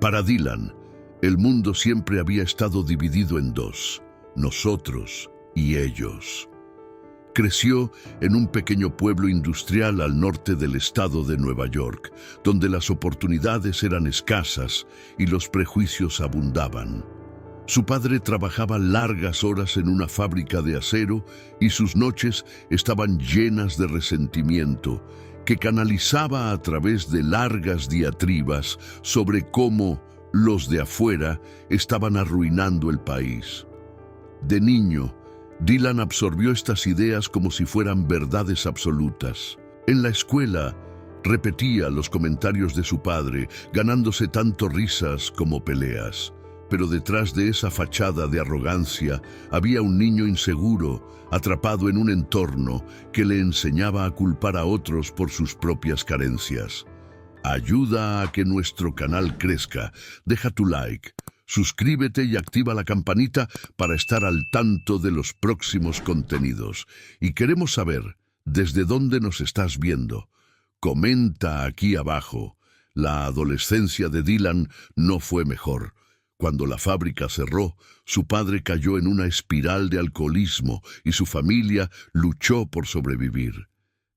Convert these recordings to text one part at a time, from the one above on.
Para Dylan, el mundo siempre había estado dividido en dos: nosotros y ellos. Creció en un pequeño pueblo industrial al norte del estado de Nueva York, donde las oportunidades eran escasas y los prejuicios abundaban. Su padre trabajaba largas horas en una fábrica de acero y sus noches estaban llenas de resentimiento, que canalizaba a través de largas diatribas sobre cómo los de afuera estaban arruinando el país. De niño, Dylan absorbió estas ideas como si fueran verdades absolutas. En la escuela, repetía los comentarios de su padre, ganándose tanto risas como peleas. Pero detrás de esa fachada de arrogancia había un niño inseguro, atrapado en un entorno que le enseñaba a culpar a otros por sus propias carencias. Ayuda a que nuestro canal crezca. Deja tu like, suscríbete y activa la campanita para estar al tanto de los próximos contenidos. Y queremos saber desde dónde nos estás viendo. Comenta aquí abajo. La adolescencia de Dylan no fue mejor. Cuando la fábrica cerró, su padre cayó en una espiral de alcoholismo y su familia luchó por sobrevivir.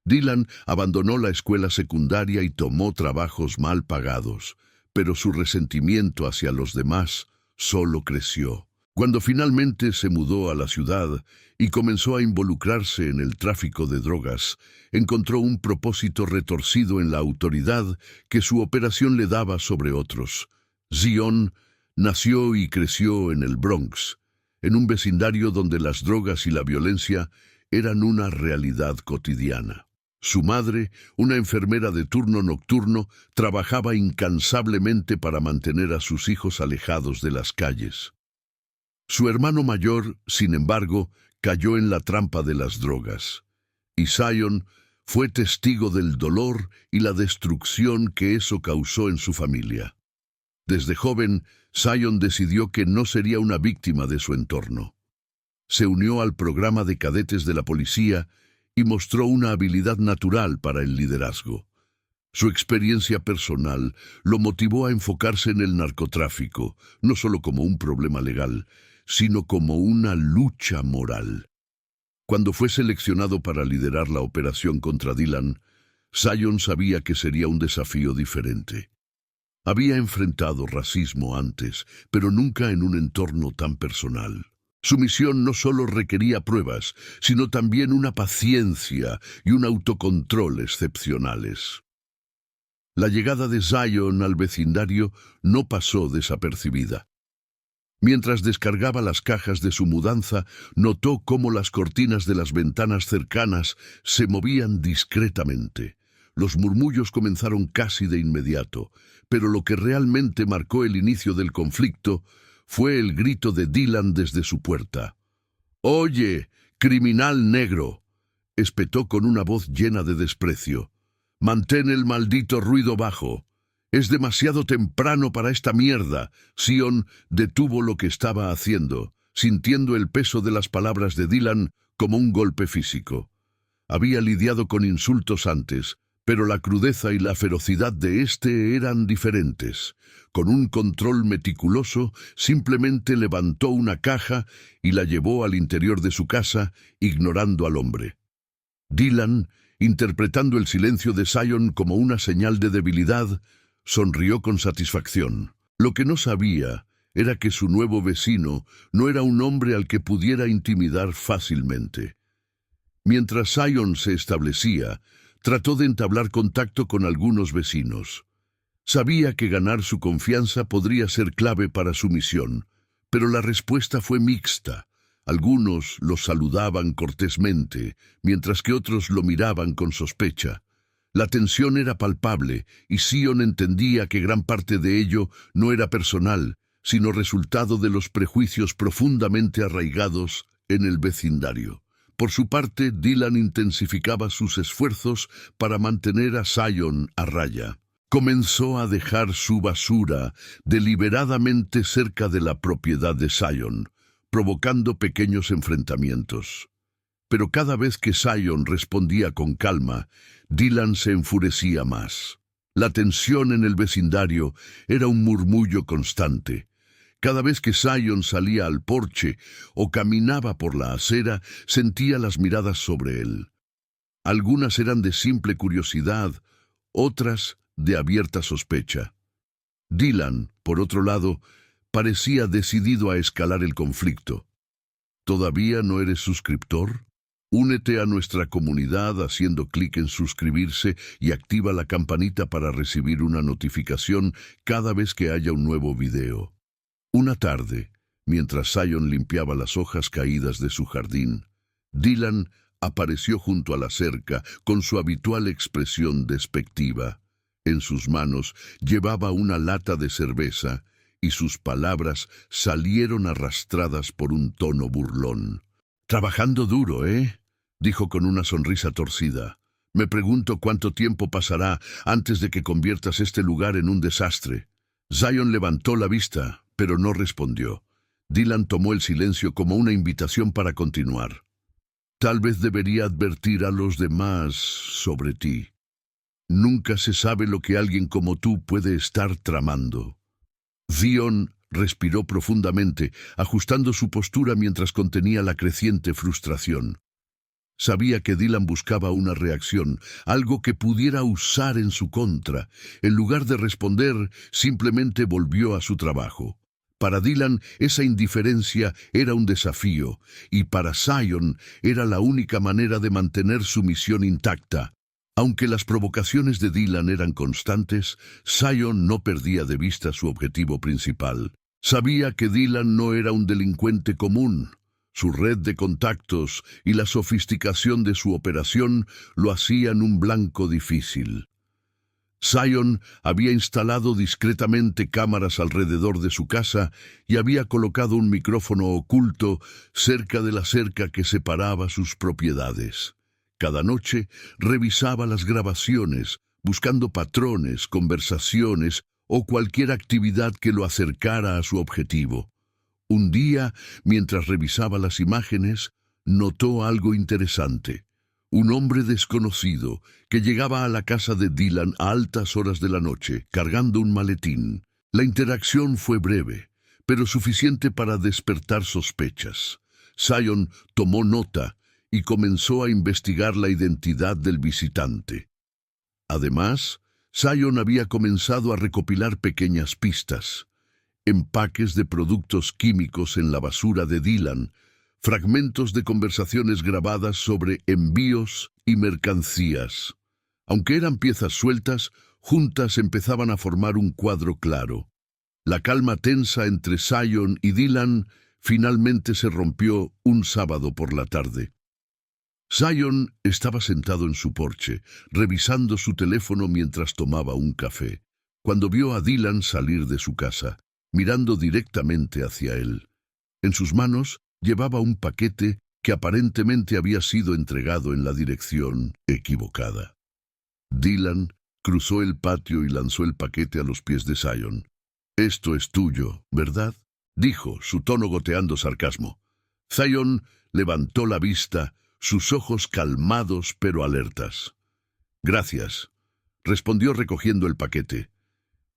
Dylan abandonó la escuela secundaria y tomó trabajos mal pagados, pero su resentimiento hacia los demás solo creció. Cuando finalmente se mudó a la ciudad y comenzó a involucrarse en el tráfico de drogas, encontró un propósito retorcido en la autoridad que su operación le daba sobre otros. Zion nació y creció en el Bronx, en un vecindario donde las drogas y la violencia eran una realidad cotidiana. Su madre, una enfermera de turno nocturno, trabajaba incansablemente para mantener a sus hijos alejados de las calles. Su hermano mayor, sin embargo, cayó en la trampa de las drogas, y Zion fue testigo del dolor y la destrucción que eso causó en su familia. Desde joven, Zion decidió que no sería una víctima de su entorno. Se unió al programa de cadetes de la policía y mostró una habilidad natural para el liderazgo. Su experiencia personal lo motivó a enfocarse en el narcotráfico, no solo como un problema legal, sino como una lucha moral. Cuando fue seleccionado para liderar la operación contra Dylan, Zion sabía que sería un desafío diferente. Había enfrentado racismo antes, pero nunca en un entorno tan personal. Su misión no solo requería pruebas, sino también una paciencia y un autocontrol excepcionales. La llegada de Zion al vecindario no pasó desapercibida. Mientras descargaba las cajas de su mudanza, notó cómo las cortinas de las ventanas cercanas se movían discretamente. Los murmullos comenzaron casi de inmediato, pero lo que realmente marcó el inicio del conflicto fue el grito de Dylan desde su puerta. «¡Oye, criminal negro!», espetó con una voz llena de desprecio. «Mantén el maldito ruido bajo. Es demasiado temprano para esta mierda». Zion detuvo lo que estaba haciendo, sintiendo el peso de las palabras de Dylan como un golpe físico. Había lidiado con insultos antes, pero la crudeza y la ferocidad de éste eran diferentes. Con un control meticuloso, simplemente levantó una caja y la llevó al interior de su casa, ignorando al hombre. Dylan, interpretando el silencio de Zion como una señal de debilidad, sonrió con satisfacción. Lo que no sabía era que su nuevo vecino no era un hombre al que pudiera intimidar fácilmente. Mientras Zion se establecía, trató de entablar contacto con algunos vecinos. Sabía que ganar su confianza podría ser clave para su misión, pero la respuesta fue mixta. Algunos lo saludaban cortésmente, mientras que otros lo miraban con sospecha. La tensión era palpable, y Zion entendía que gran parte de ello no era personal, sino resultado de los prejuicios profundamente arraigados en el vecindario. Por su parte, Dylan intensificaba sus esfuerzos para mantener a Zion a raya. Comenzó a dejar su basura deliberadamente cerca de la propiedad de Zion, provocando pequeños enfrentamientos. Pero cada vez que Zion respondía con calma, Dylan se enfurecía más. La tensión en el vecindario era un murmullo constante. Cada vez que Zion salía al porche o caminaba por la acera, sentía las miradas sobre él. Algunas eran de simple curiosidad, otras de abierta sospecha. Dylan, por otro lado, parecía decidido a escalar el conflicto. ¿Todavía no eres suscriptor? Únete a nuestra comunidad haciendo clic en suscribirse y activa la campanita para recibir una notificación cada vez que haya un nuevo video. Una tarde, mientras Zion limpiaba las hojas caídas de su jardín, Dylan apareció junto a la cerca con su habitual expresión despectiva. En sus manos llevaba una lata de cerveza y sus palabras salieron arrastradas por un tono burlón. «Trabajando duro, ¿eh?», dijo con una sonrisa torcida. «Me pregunto cuánto tiempo pasará antes de que conviertas este lugar en un desastre». Zion levantó la vista, pero no respondió. Dylan tomó el silencio como una invitación para continuar. «Tal vez debería advertir a los demás sobre ti. Nunca se sabe lo que alguien como tú puede estar tramando». Zion respiró profundamente, ajustando su postura mientras contenía la creciente frustración. Sabía que Dylan buscaba una reacción, algo que pudiera usar en su contra. En lugar de responder, simplemente volvió a su trabajo. Para Dylan, esa indiferencia era un desafío, y para Zion era la única manera de mantener su misión intacta. Aunque las provocaciones de Dylan eran constantes, Zion no perdía de vista su objetivo principal. Sabía que Dylan no era un delincuente común. Su red de contactos y la sofisticación de su operación lo hacían un blanco difícil. Zion había instalado discretamente cámaras alrededor de su casa y había colocado un micrófono oculto cerca de la cerca que separaba sus propiedades. Cada noche revisaba las grabaciones, buscando patrones, conversaciones o cualquier actividad que lo acercara a su objetivo. Un día, mientras revisaba las imágenes, notó algo interesante. Un hombre desconocido que llegaba a la casa de Dylan a altas horas de la noche, cargando un maletín. La interacción fue breve, pero suficiente para despertar sospechas. Zion tomó nota y comenzó a investigar la identidad del visitante. Además, Zion había comenzado a recopilar pequeñas pistas. Empaques de productos químicos en la basura de Dylan, fragmentos de conversaciones grabadas sobre envíos y mercancías. Aunque eran piezas sueltas, juntas empezaban a formar un cuadro claro. La calma tensa entre Zion y Dylan finalmente se rompió un sábado por la tarde. Zion estaba sentado en su porche, revisando su teléfono mientras tomaba un café, cuando vio a Dylan salir de su casa, mirando directamente hacia él. En sus manos llevaba un paquete que aparentemente había sido entregado en la dirección equivocada. Dylan cruzó el patio y lanzó el paquete a los pies de Zion. «Esto es tuyo, ¿verdad?», dijo, su tono goteando sarcasmo. Zion levantó la vista, sus ojos calmados pero alertas. «Gracias», respondió recogiendo el paquete.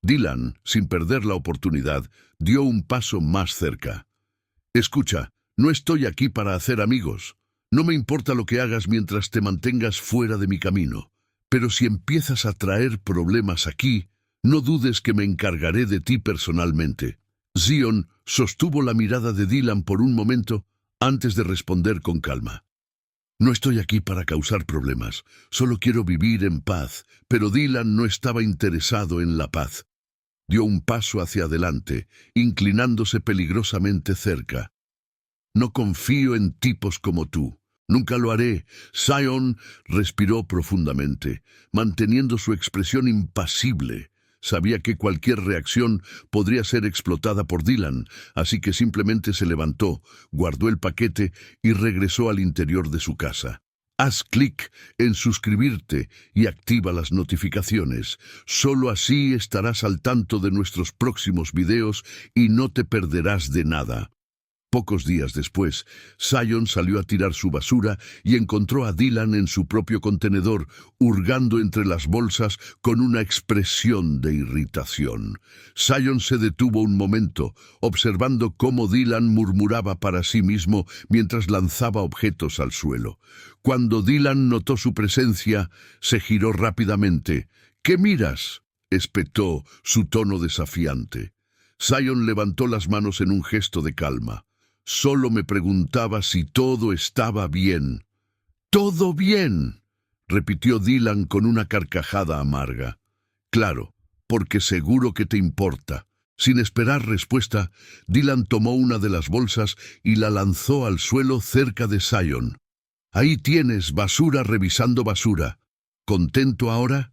Dylan, sin perder la oportunidad, dio un paso más cerca. «Escucha, no estoy aquí para hacer amigos. No me importa lo que hagas mientras te mantengas fuera de mi camino. Pero si empiezas a traer problemas aquí, no dudes que me encargaré de ti personalmente». Zion sostuvo la mirada de Dylan por un momento antes de responder con calma. «No estoy aquí para causar problemas, solo quiero vivir en paz», pero Dylan no estaba interesado en la paz. Dio un paso hacia adelante, inclinándose peligrosamente cerca. «No confío en tipos como tú. Nunca lo haré». Zion respiró profundamente, manteniendo su expresión impasible. Sabía que cualquier reacción podría ser explotada por Dylan, así que simplemente se levantó, guardó el paquete y regresó al interior de su casa. Haz clic en suscribirte y activa las notificaciones. Solo así estarás al tanto de nuestros próximos videos y no te perderás de nada. Pocos días después, Zion salió a tirar su basura y encontró a Dylan en su propio contenedor, hurgando entre las bolsas con una expresión de irritación. Zion se detuvo un momento, observando cómo Dylan murmuraba para sí mismo mientras lanzaba objetos al suelo. Cuando Dylan notó su presencia, se giró rápidamente. «¿Qué miras?», espetó, su tono desafiante. Zion levantó las manos en un gesto de calma. «Solo me preguntaba si todo estaba bien». «¿Todo bien?», repitió Dylan con una carcajada amarga. «Claro, porque seguro que te importa». Sin esperar respuesta, Dylan tomó una de las bolsas y la lanzó al suelo cerca de Zion. «Ahí tienes, basura revisando basura. ¿Contento ahora?».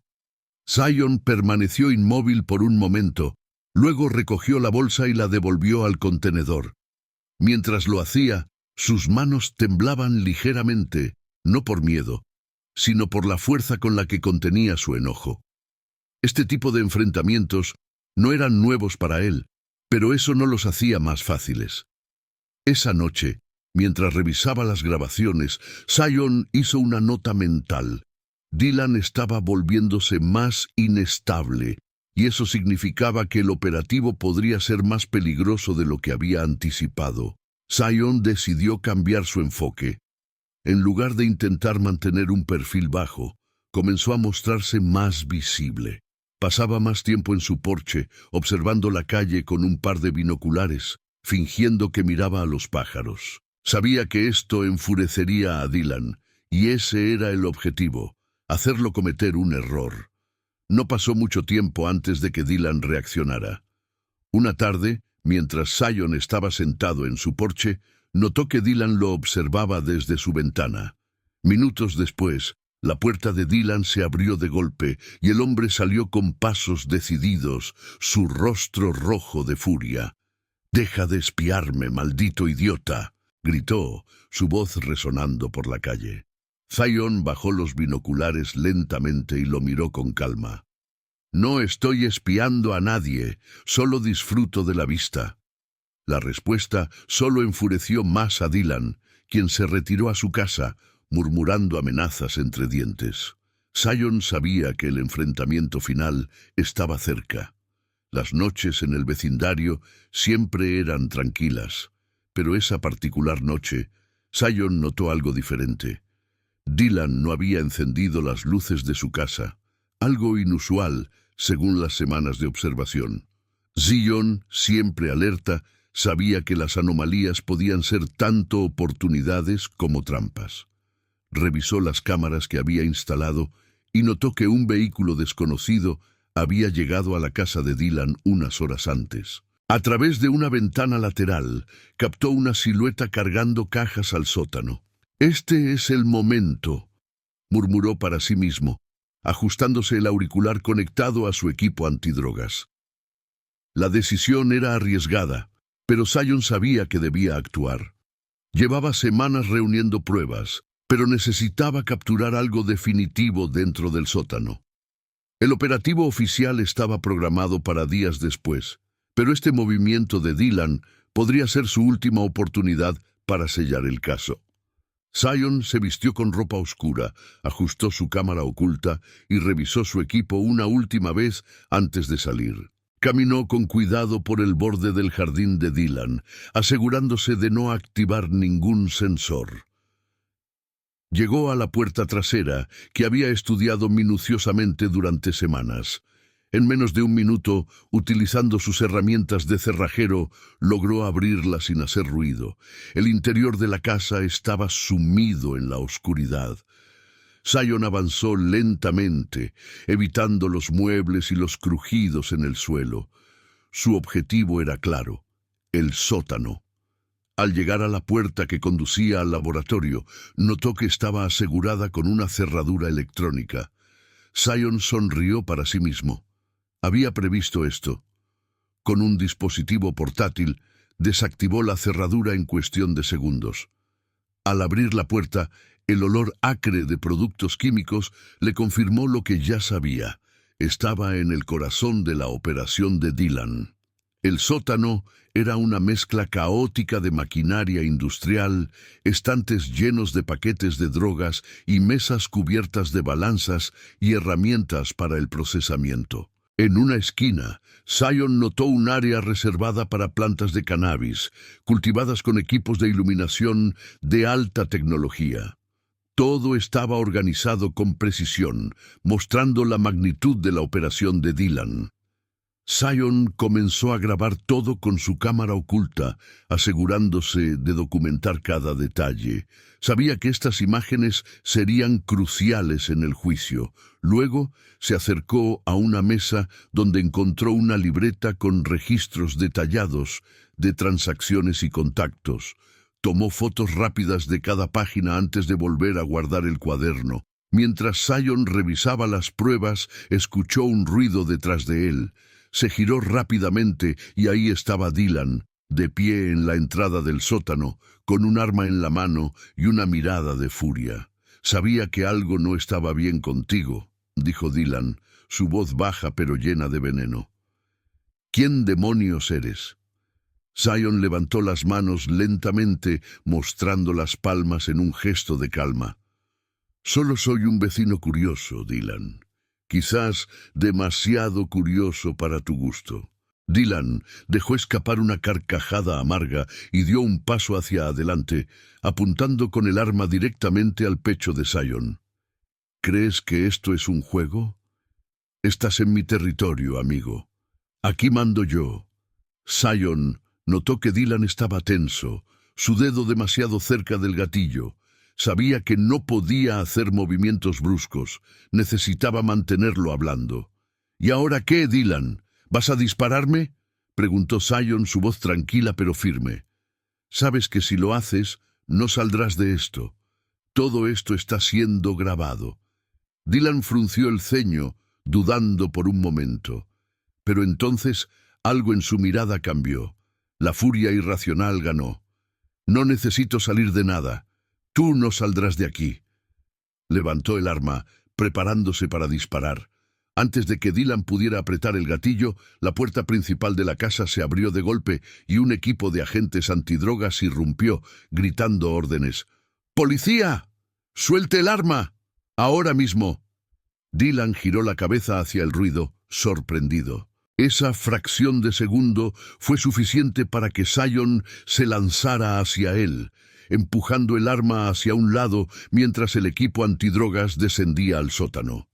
Zion permaneció inmóvil por un momento, luego recogió la bolsa y la devolvió al contenedor. Mientras lo hacía, sus manos temblaban ligeramente, no por miedo, sino por la fuerza con la que contenía su enojo. Este tipo de enfrentamientos no eran nuevos para él, pero eso no los hacía más fáciles. Esa noche, mientras revisaba las grabaciones, Zion hizo una nota mental. Dylan estaba volviéndose más inestable, y eso significaba que el operativo podría ser más peligroso de lo que había anticipado. Zion decidió cambiar su enfoque. En lugar de intentar mantener un perfil bajo, comenzó a mostrarse más visible. Pasaba más tiempo en su porche, observando la calle con un par de binoculares, fingiendo que miraba a los pájaros. Sabía que esto enfurecería a Dylan, y ese era el objetivo, hacerlo cometer un error. No pasó mucho tiempo antes de que Dylan reaccionara. Una tarde, mientras Zion estaba sentado en su porche, notó que Dylan lo observaba desde su ventana. Minutos después, la puerta de Dylan se abrió de golpe y el hombre salió con pasos decididos, su rostro rojo de furia. «Deja de espiarme, maldito idiota», gritó, su voz resonando por la calle. Zion bajó los binoculares lentamente y lo miró con calma. «No estoy espiando a nadie, solo disfruto de la vista». La respuesta solo enfureció más a Dylan, quien se retiró a su casa, murmurando amenazas entre dientes. Zion sabía que el enfrentamiento final estaba cerca. Las noches en el vecindario siempre eran tranquilas, pero esa particular noche, Zion notó algo diferente. Dylan no había encendido las luces de su casa, algo inusual según las semanas de observación. Zion, siempre alerta, sabía que las anomalías podían ser tanto oportunidades como trampas. Revisó las cámaras que había instalado y notó que un vehículo desconocido había llegado a la casa de Dylan unas horas antes. A través de una ventana lateral, captó una silueta cargando cajas al sótano. «Este es el momento», murmuró para sí mismo, ajustándose el auricular conectado a su equipo antidrogas. La decisión era arriesgada, pero Zion sabía que debía actuar. Llevaba semanas reuniendo pruebas, pero necesitaba capturar algo definitivo dentro del sótano. El operativo oficial estaba programado para días después, pero este movimiento de Dylan podría ser su última oportunidad para sellar el caso. Zion se vistió con ropa oscura, ajustó su cámara oculta y revisó su equipo una última vez antes de salir. Caminó con cuidado por el borde del jardín de Dylan, asegurándose de no activar ningún sensor. Llegó a la puerta trasera, que había estudiado minuciosamente durante semanas. En menos de un minuto, utilizando sus herramientas de cerrajero, logró abrirla sin hacer ruido. El interior de la casa estaba sumido en la oscuridad. Zion avanzó lentamente, evitando los muebles y los crujidos en el suelo. Su objetivo era claro: el sótano. Al llegar a la puerta que conducía al laboratorio, notó que estaba asegurada con una cerradura electrónica. Zion sonrió para sí mismo. Había previsto esto. Con un dispositivo portátil, desactivó la cerradura en cuestión de segundos. Al abrir la puerta, el olor acre de productos químicos le confirmó lo que ya sabía. Estaba en el corazón de la operación de Dylan. El sótano era una mezcla caótica de maquinaria industrial, estantes llenos de paquetes de drogas y mesas cubiertas de balanzas y herramientas para el procesamiento. En una esquina, Zion notó un área reservada para plantas de cannabis, cultivadas con equipos de iluminación de alta tecnología. Todo estaba organizado con precisión, mostrando la magnitud de la operación de Dylan. Zion comenzó a grabar todo con su cámara oculta, asegurándose de documentar cada detalle. Sabía que estas imágenes serían cruciales en el juicio. Luego se acercó a una mesa donde encontró una libreta con registros detallados de transacciones y contactos. Tomó fotos rápidas de cada página antes de volver a guardar el cuaderno. Mientras Zion revisaba las pruebas, escuchó un ruido detrás de él. Se giró rápidamente y ahí estaba Dylan, de pie en la entrada del sótano, con un arma en la mano y una mirada de furia. «Sabía que algo no estaba bien contigo», dijo Dylan, su voz baja pero llena de veneno. «¿Quién demonios eres?» Zion levantó las manos lentamente, mostrando las palmas en un gesto de calma. «Solo soy un vecino curioso, Dylan. Quizás demasiado curioso para tu gusto». Dylan dejó escapar una carcajada amarga y dio un paso hacia adelante, apuntando con el arma directamente al pecho de Zion. «¿Crees que esto es un juego? Estás en mi territorio, amigo. Aquí mando yo». Zion notó que Dylan estaba tenso, su dedo demasiado cerca del gatillo. Sabía que no podía hacer movimientos bruscos, necesitaba mantenerlo hablando. «¿Y ahora qué, Dylan? ¿Vas a dispararme?», preguntó Zion, su voz tranquila pero firme. «Sabes que si lo haces, no saldrás de esto. Todo esto está siendo grabado». Dylan frunció el ceño, dudando por un momento. Pero entonces algo en su mirada cambió. La furia irracional ganó. «No necesito salir de nada. Tú no saldrás de aquí». Levantó el arma, preparándose para disparar. Antes de que Dylan pudiera apretar el gatillo, la puerta principal de la casa se abrió de golpe y un equipo de agentes antidrogas irrumpió, gritando órdenes. «¡Policía! ¡Suelte el arma! ¡Ahora mismo!». Dylan giró la cabeza hacia el ruido, sorprendido. Esa fracción de segundo fue suficiente para que Zion se lanzara hacia él, empujando el arma hacia un lado mientras el equipo antidrogas descendía al sótano.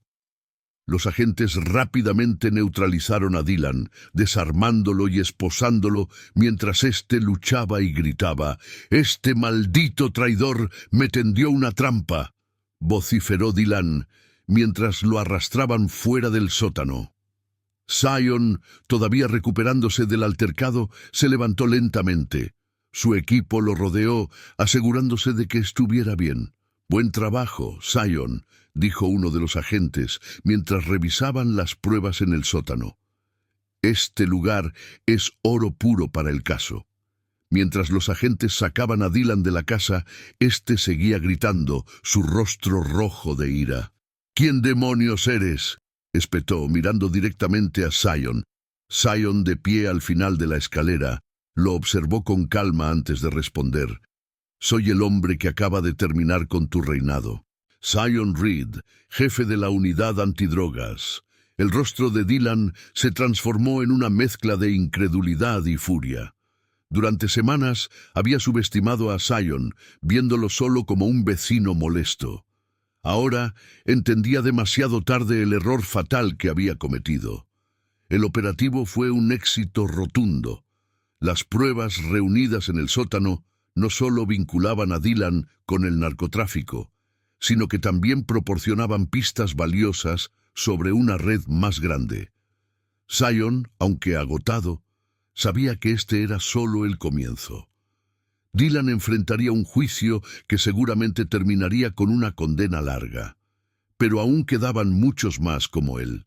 Los agentes rápidamente neutralizaron a Dylan, desarmándolo y esposándolo mientras éste luchaba y gritaba. «¡Este maldito traidor me tendió una trampa!», vociferó Dylan, mientras lo arrastraban fuera del sótano. Zion, todavía recuperándose del altercado, se levantó lentamente. Su equipo lo rodeó, asegurándose de que estuviera bien. «Buen trabajo, Zion», dijo uno de los agentes, mientras revisaban las pruebas en el sótano. «Este lugar es oro puro para el caso». Mientras los agentes sacaban a Dylan de la casa, éste seguía gritando, su rostro rojo de ira. «¿Quién demonios eres?», espetó, mirando directamente a Zion. Zion, de pie al final de la escalera, lo observó con calma antes de responder. «Soy el hombre que acaba de terminar con tu reinado. Zion Reed, jefe de la unidad antidrogas». El rostro de Dylan se transformó en una mezcla de incredulidad y furia. Durante semanas había subestimado a Zion, viéndolo solo como un vecino molesto. Ahora entendía demasiado tarde el error fatal que había cometido. El operativo fue un éxito rotundo. Las pruebas reunidas en el sótano no solo vinculaban a Dylan con el narcotráfico, sino que también proporcionaban pistas valiosas sobre una red más grande. Zion, aunque agotado, sabía que este era solo el comienzo. Dylan enfrentaría un juicio que seguramente terminaría con una condena larga. Pero aún quedaban muchos más como él.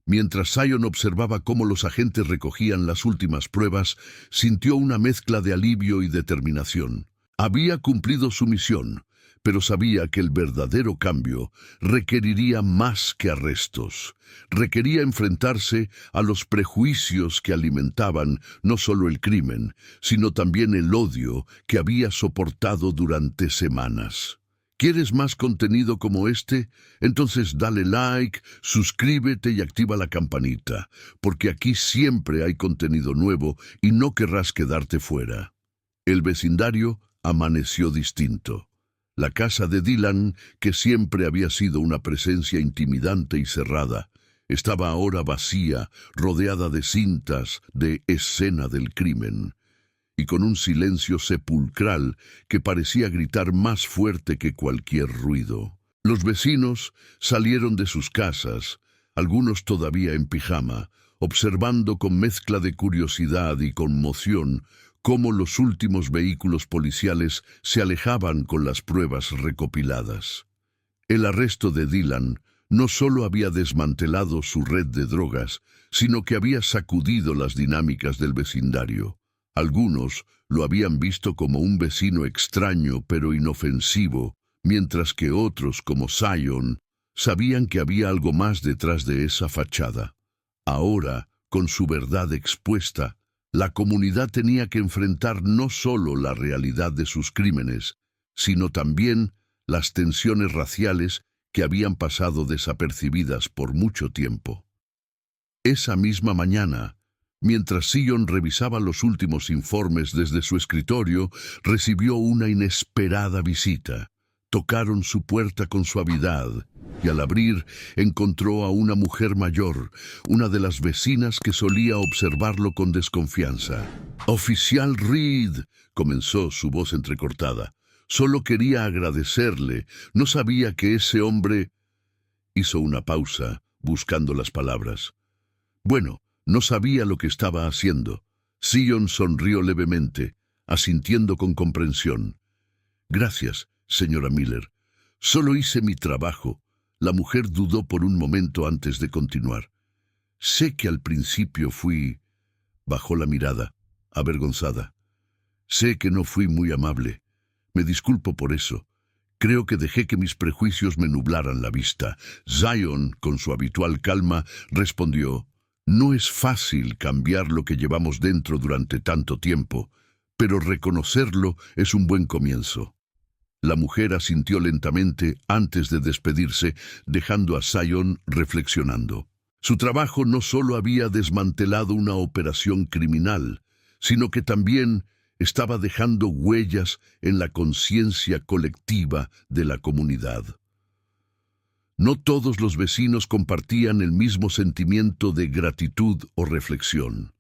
Mientras Zion observaba cómo los agentes recogían las últimas pruebas, sintió una mezcla de alivio y determinación. Había cumplido su misión, pero sabía que el verdadero cambio requeriría más que arrestos. Requería enfrentarse a los prejuicios que alimentaban no solo el crimen, sino también el odio que había soportado durante semanas. ¿Quieres más contenido como este? Entonces dale like, suscríbete y activa la campanita, porque aquí siempre hay contenido nuevo y no querrás quedarte fuera. El vecindario amaneció distinto. La casa de Dylan, que siempre había sido una presencia intimidante y cerrada, estaba ahora vacía, rodeada de cintas de escena del crimen, y con un silencio sepulcral que parecía gritar más fuerte que cualquier ruido. Los vecinos salieron de sus casas, algunos todavía en pijama, observando con mezcla de curiosidad y conmoción cómo los últimos vehículos policiales se alejaban con las pruebas recopiladas. El arresto de Dylan no solo había desmantelado su red de drogas, sino que había sacudido las dinámicas del vecindario. Algunos lo habían visto como un vecino extraño pero inofensivo, mientras que otros, como Zion, sabían que había algo más detrás de esa fachada. Ahora, con su verdad expuesta, la comunidad tenía que enfrentar no solo la realidad de sus crímenes, sino también las tensiones raciales que habían pasado desapercibidas por mucho tiempo. Esa misma mañana, mientras Zion revisaba los últimos informes desde su escritorio, recibió una inesperada visita. Tocaron su puerta con suavidad y al abrir encontró a una mujer mayor, una de las vecinas que solía observarlo con desconfianza. «Oficial Reed», comenzó su voz entrecortada. «Solo quería agradecerle. No sabía que ese hombre...» Hizo una pausa, buscando las palabras. «Bueno, no sabía lo que estaba haciendo». Zion sonrió levemente, asintiendo con comprensión. «Gracias, señora Miller. Solo hice mi trabajo». La mujer dudó por un momento antes de continuar. «Sé que al principio fui...» Bajó la mirada, avergonzada. «Sé que no fui muy amable. Me disculpo por eso. Creo que dejé que mis prejuicios me nublaran la vista». Zion, con su habitual calma, respondió: «No es fácil cambiar lo que llevamos dentro durante tanto tiempo, pero reconocerlo es un buen comienzo». La mujer asintió lentamente antes de despedirse, dejando a Zion reflexionando. Su trabajo no solo había desmantelado una operación criminal, sino que también estaba dejando huellas en la conciencia colectiva de la comunidad. No todos los vecinos compartían el mismo sentimiento de gratitud o reflexión.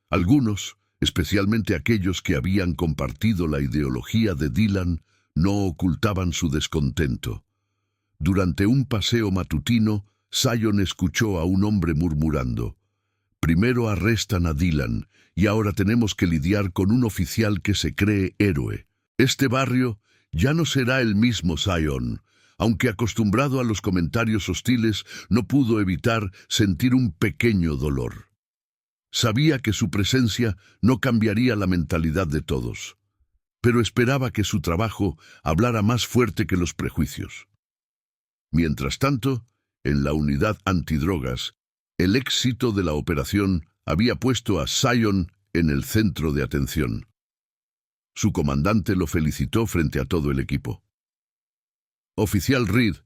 Algunos, especialmente aquellos que habían compartido la ideología de Dylan, no ocultaban su descontento. Durante un paseo matutino, Zion escuchó a un hombre murmurando: «Primero arrestan a Dylan, y ahora tenemos que lidiar con un oficial que se cree héroe. Este barrio ya no será el mismo Zion». Aunque acostumbrado a los comentarios hostiles, no pudo evitar sentir un pequeño dolor. Sabía que su presencia no cambiaría la mentalidad de todos, pero esperaba que su trabajo hablara más fuerte que los prejuicios. Mientras tanto, en la unidad antidrogas, el éxito de la operación había puesto a Zion en el centro de atención. Su comandante lo felicitó frente a todo el equipo. «Oficial Reed,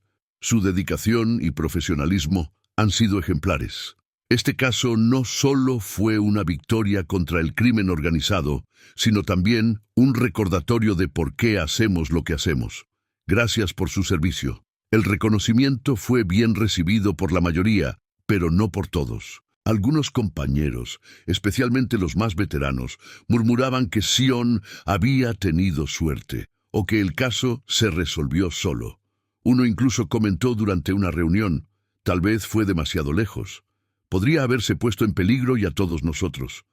su dedicación y profesionalismo han sido ejemplares. Este caso no solo fue una victoria contra el crimen organizado, sino también un recordatorio de por qué hacemos lo que hacemos. Gracias por su servicio». El reconocimiento fue bien recibido por la mayoría, pero no por todos. Algunos compañeros, especialmente los más veteranos, murmuraban que Zion había tenido suerte, o que el caso se resolvió solo. Uno incluso comentó durante una reunión: «Tal vez fue demasiado lejos. Podría haberse puesto en peligro y a todos nosotros».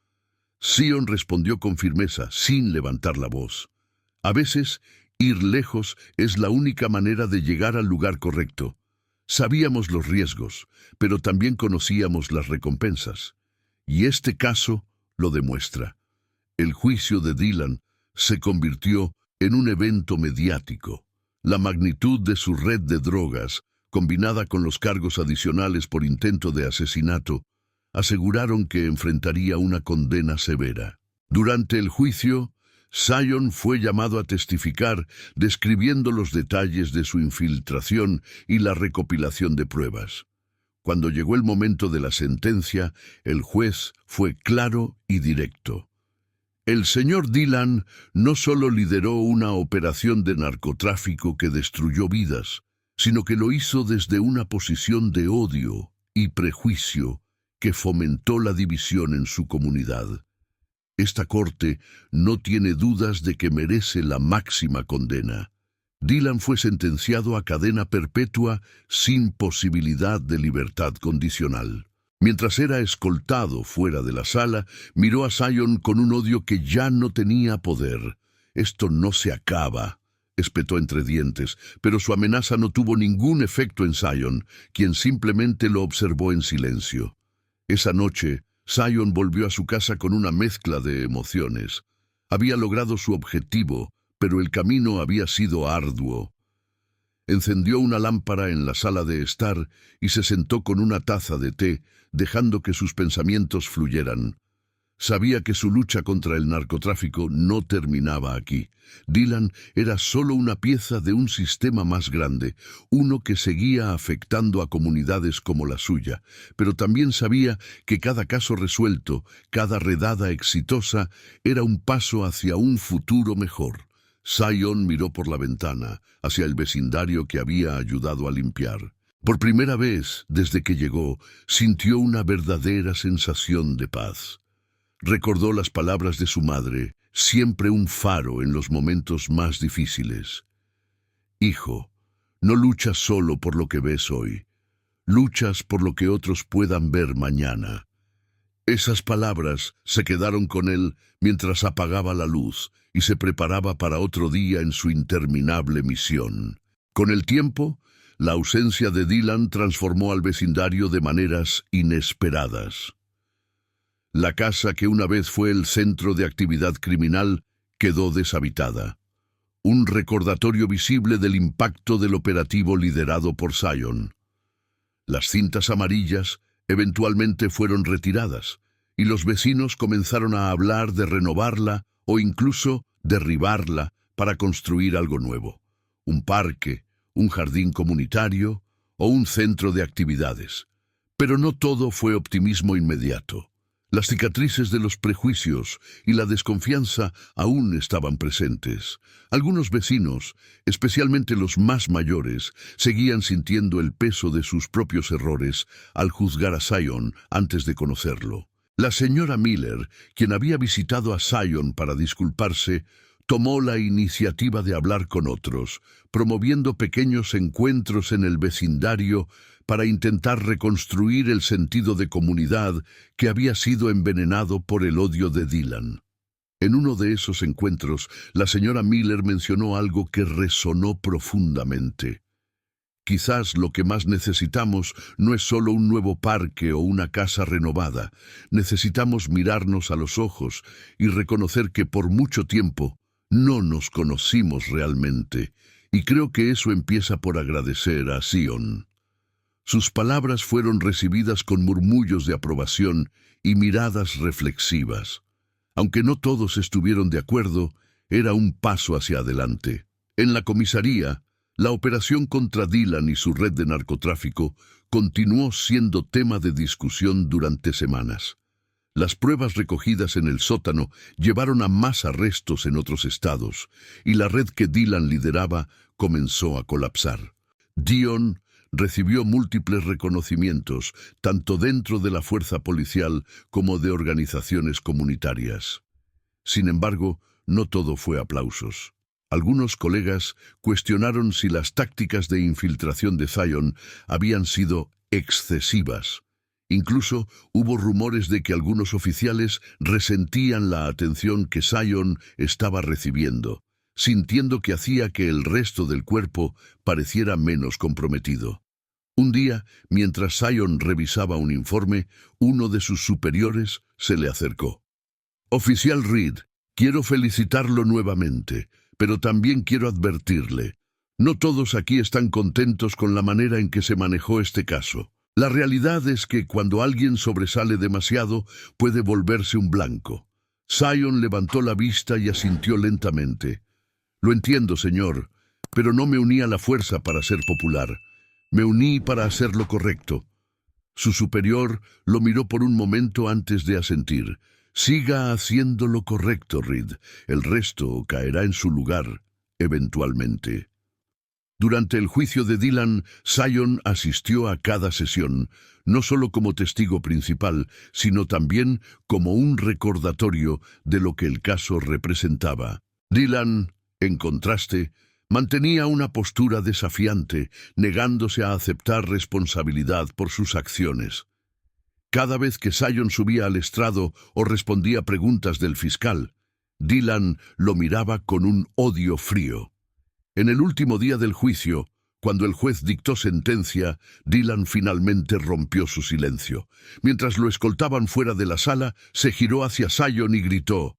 Zion respondió con firmeza, sin levantar la voz: «A veces, ir lejos es la única manera de llegar al lugar correcto. Sabíamos los riesgos, pero también conocíamos las recompensas. Y este caso lo demuestra. El juicio de Dylan se convirtió en un evento mediático, La magnitud de su red de drogas, combinada con los cargos adicionales por intento de asesinato, aseguraron que enfrentaría una condena severa. Durante el juicio, Zion fue llamado a testificar describiendo los detalles de su infiltración y la recopilación de pruebas. Cuando llegó el momento de la sentencia, el juez fue claro y directo. El señor Dylan no solo lideró una operación de narcotráfico que destruyó vidas, sino que lo hizo desde una posición de odio y prejuicio que fomentó la división en su comunidad. Esta corte no tiene dudas de que merece la máxima condena. Dylan fue sentenciado a cadena perpetua sin posibilidad de libertad condicional. Mientras era escoltado fuera de la sala, miró a Zion con un odio que ya no tenía poder. «Esto no se acaba», espetó entre dientes, pero su amenaza no tuvo ningún efecto en Zion, quien simplemente lo observó en silencio. Esa noche, Zion volvió a su casa con una mezcla de emociones. Había logrado su objetivo, pero el camino había sido arduo. Encendió una lámpara en la sala de estar y se sentó con una taza de té, dejando que sus pensamientos fluyeran. Sabía que su lucha contra el narcotráfico no terminaba aquí. Dylan era solo una pieza de un sistema más grande, uno que seguía afectando a comunidades como la suya, pero también sabía que cada caso resuelto, cada redada exitosa, era un paso hacia un futuro mejor. Zion miró por la ventana, hacia el vecindario que había ayudado a limpiar. Por primera vez, desde que llegó, sintió una verdadera sensación de paz. Recordó las palabras de su madre, siempre un faro en los momentos más difíciles. «Hijo, no luchas solo por lo que ves hoy. Luchas por lo que otros puedan ver mañana». Esas palabras se quedaron con él mientras apagaba la luz y se preparaba para otro día en su interminable misión. Con el tiempo, la ausencia de Dylan transformó al vecindario de maneras inesperadas. La casa que una vez fue el centro de actividad criminal quedó deshabitada. Un recordatorio visible del impacto del operativo liderado por Zion. Las cintas amarillas eventualmente fueron retiradas, y los vecinos comenzaron a hablar de renovarla o incluso derribarla para construir algo nuevo. Un parque, un jardín comunitario o un centro de actividades. Pero no todo fue optimismo inmediato. Las cicatrices de los prejuicios y la desconfianza aún estaban presentes. Algunos vecinos, especialmente los más mayores, seguían sintiendo el peso de sus propios errores al juzgar a Zion antes de conocerlo. La señora Miller, quien había visitado a Zion para disculparse, tomó la iniciativa de hablar con otros, promoviendo pequeños encuentros en el vecindario para intentar reconstruir el sentido de comunidad que había sido envenenado por el odio de Dylan. En uno de esos encuentros, la señora Miller mencionó algo que resonó profundamente. Quizás lo que más necesitamos no es solo un nuevo parque o una casa renovada. Necesitamos mirarnos a los ojos y reconocer que por mucho tiempo no nos conocimos realmente, y creo que eso empieza por agradecer a Zion. Sus palabras fueron recibidas con murmullos de aprobación y miradas reflexivas. Aunque no todos estuvieron de acuerdo, era un paso hacia adelante. En la comisaría, la operación contra Dylan y su red de narcotráfico continuó siendo tema de discusión durante semanas. Las pruebas recogidas en el sótano llevaron a más arrestos en otros estados, y la red que Dylan lideraba comenzó a colapsar. Dion recibió múltiples reconocimientos, tanto dentro de la fuerza policial como de organizaciones comunitarias. Sin embargo, no todo fue aplausos. Algunos colegas cuestionaron si las tácticas de infiltración de Zion habían sido excesivas. Incluso hubo rumores de que algunos oficiales resentían la atención que Zion estaba recibiendo, sintiendo que hacía que el resto del cuerpo pareciera menos comprometido. Un día, mientras Zion revisaba un informe, uno de sus superiores se le acercó. «Oficial Reed, quiero felicitarlo nuevamente, pero también quiero advertirle. No todos aquí están contentos con la manera en que se manejó este caso. La realidad es que cuando alguien sobresale demasiado, puede volverse un blanco. Zion levantó la vista y asintió lentamente. Lo entiendo, señor, pero no me uní a la fuerza para ser popular. Me uní para hacer lo correcto. Su superior lo miró por un momento antes de asentir. Siga haciendo lo correcto, Reed. El resto caerá en su lugar, eventualmente. Durante el juicio de Dylan, Zion asistió a cada sesión, no solo como testigo principal, sino también como un recordatorio de lo que el caso representaba. Dylan, en contraste, mantenía una postura desafiante, negándose a aceptar responsabilidad por sus acciones. Cada vez que Zion subía al estrado o respondía preguntas del fiscal, Dylan lo miraba con un odio frío. En el último día del juicio, cuando el juez dictó sentencia, Dylan finalmente rompió su silencio. Mientras lo escoltaban fuera de la sala, se giró hacia Zion y gritó: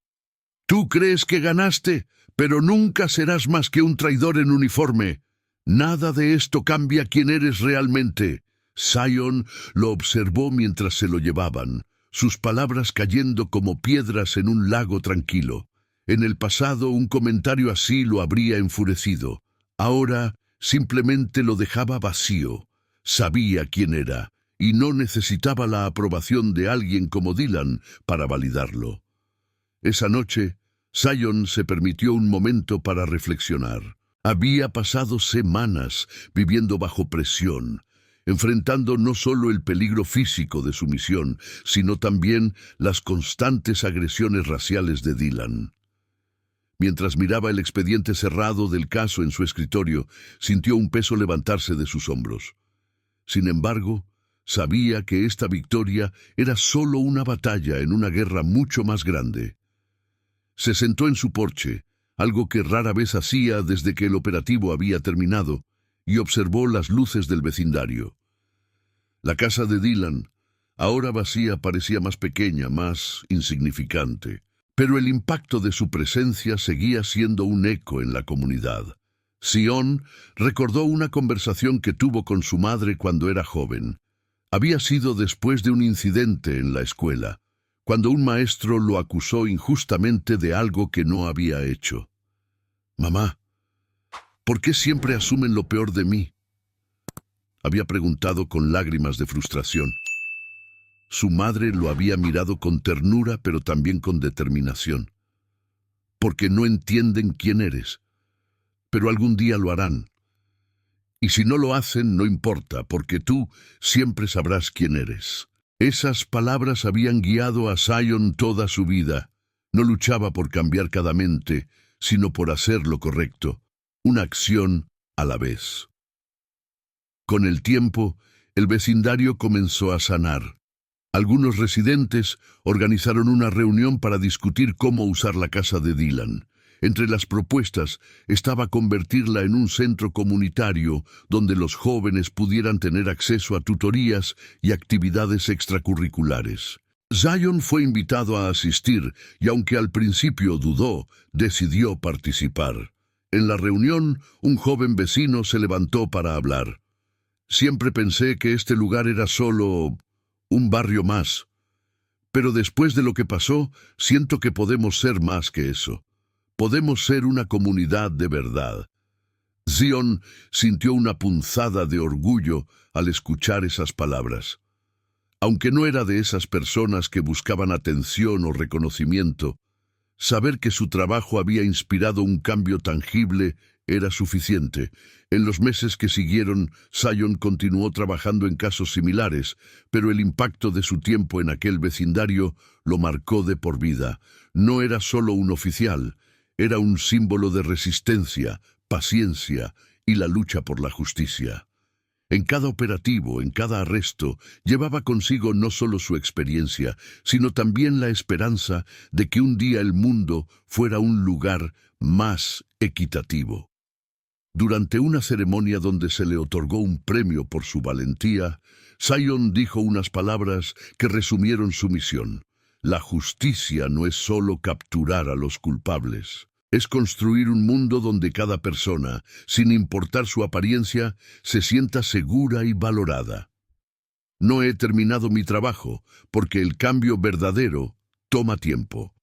«Tú crees que ganaste, pero nunca serás más que un traidor en uniforme. Nada de esto cambia quién eres realmente». Zion lo observó mientras se lo llevaban, sus palabras cayendo como piedras en un lago tranquilo. En el pasado un comentario así lo habría enfurecido. Ahora simplemente lo dejaba vacío. Sabía quién era y no necesitaba la aprobación de alguien como Dylan para validarlo. Esa noche, Zion se permitió un momento para reflexionar. Había pasado semanas viviendo bajo presión, enfrentando no solo el peligro físico de su misión, sino también las constantes agresiones raciales de Dylan. Mientras miraba el expediente cerrado del caso en su escritorio, sintió un peso levantarse de sus hombros. Sin embargo, sabía que esta victoria era solo una batalla en una guerra mucho más grande. Se sentó en su porche, algo que rara vez hacía desde que el operativo había terminado, y observó las luces del vecindario. La casa de Dylan, ahora vacía, parecía más pequeña, más insignificante. Pero el impacto de su presencia seguía siendo un eco en la comunidad. Zion recordó una conversación que tuvo con su madre cuando era joven. Había sido después de un incidente en la escuela, cuando un maestro lo acusó injustamente de algo que no había hecho. «Mamá, ¿por qué siempre asumen lo peor de mí?», había preguntado con lágrimas de frustración. Su madre lo había mirado con ternura, pero también con determinación. «Porque no entienden quién eres, pero algún día lo harán. Y si no lo hacen, no importa, porque tú siempre sabrás quién eres». Esas palabras habían guiado a Zion toda su vida. No luchaba por cambiar cada mente, sino por hacer lo correcto, una acción a la vez. Con el tiempo, el vecindario comenzó a sanar. Algunos residentes organizaron una reunión para discutir cómo usar la casa de Dylan. Entre las propuestas estaba convertirla en un centro comunitario donde los jóvenes pudieran tener acceso a tutorías y actividades extracurriculares. Zion fue invitado a asistir y aunque al principio dudó, decidió participar. En la reunión, un joven vecino se levantó para hablar. «Siempre pensé que este lugar era solo un barrio más. Pero después de lo que pasó, siento que podemos ser más que eso. Podemos ser una comunidad de verdad». Zion sintió una punzada de orgullo al escuchar esas palabras. Aunque no era de esas personas que buscaban atención o reconocimiento, saber que su trabajo había inspirado un cambio tangible era suficiente. En los meses que siguieron, Zion continuó trabajando en casos similares, pero el impacto de su tiempo en aquel vecindario lo marcó de por vida. No era solo un oficial, era un símbolo de resistencia, paciencia y la lucha por la justicia. En cada operativo, en cada arresto, llevaba consigo no solo su experiencia, sino también la esperanza de que un día el mundo fuera un lugar más equitativo. Durante una ceremonia donde se le otorgó un premio por su valentía, Zion dijo unas palabras que resumieron su misión. La justicia no es solo capturar a los culpables. Es construir un mundo donde cada persona, sin importar su apariencia, se sienta segura y valorada. No he terminado mi trabajo, porque el cambio verdadero toma tiempo.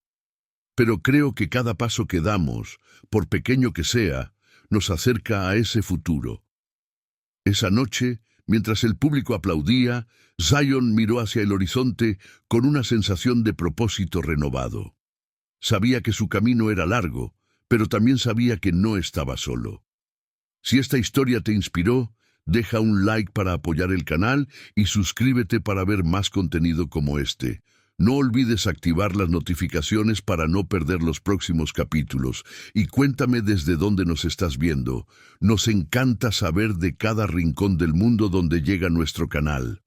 Pero creo que cada paso que damos, por pequeño que sea, nos acerca a ese futuro. Esa noche, mientras el público aplaudía, Zion miró hacia el horizonte con una sensación de propósito renovado. Sabía que su camino era largo, pero también sabía que no estaba solo. Si esta historia te inspiró, deja un like para apoyar el canal y suscríbete para ver más contenido como este. No olvides activar las notificaciones para no perder los próximos capítulos y cuéntame desde dónde nos estás viendo. Nos encanta saber de cada rincón del mundo donde llega nuestro canal.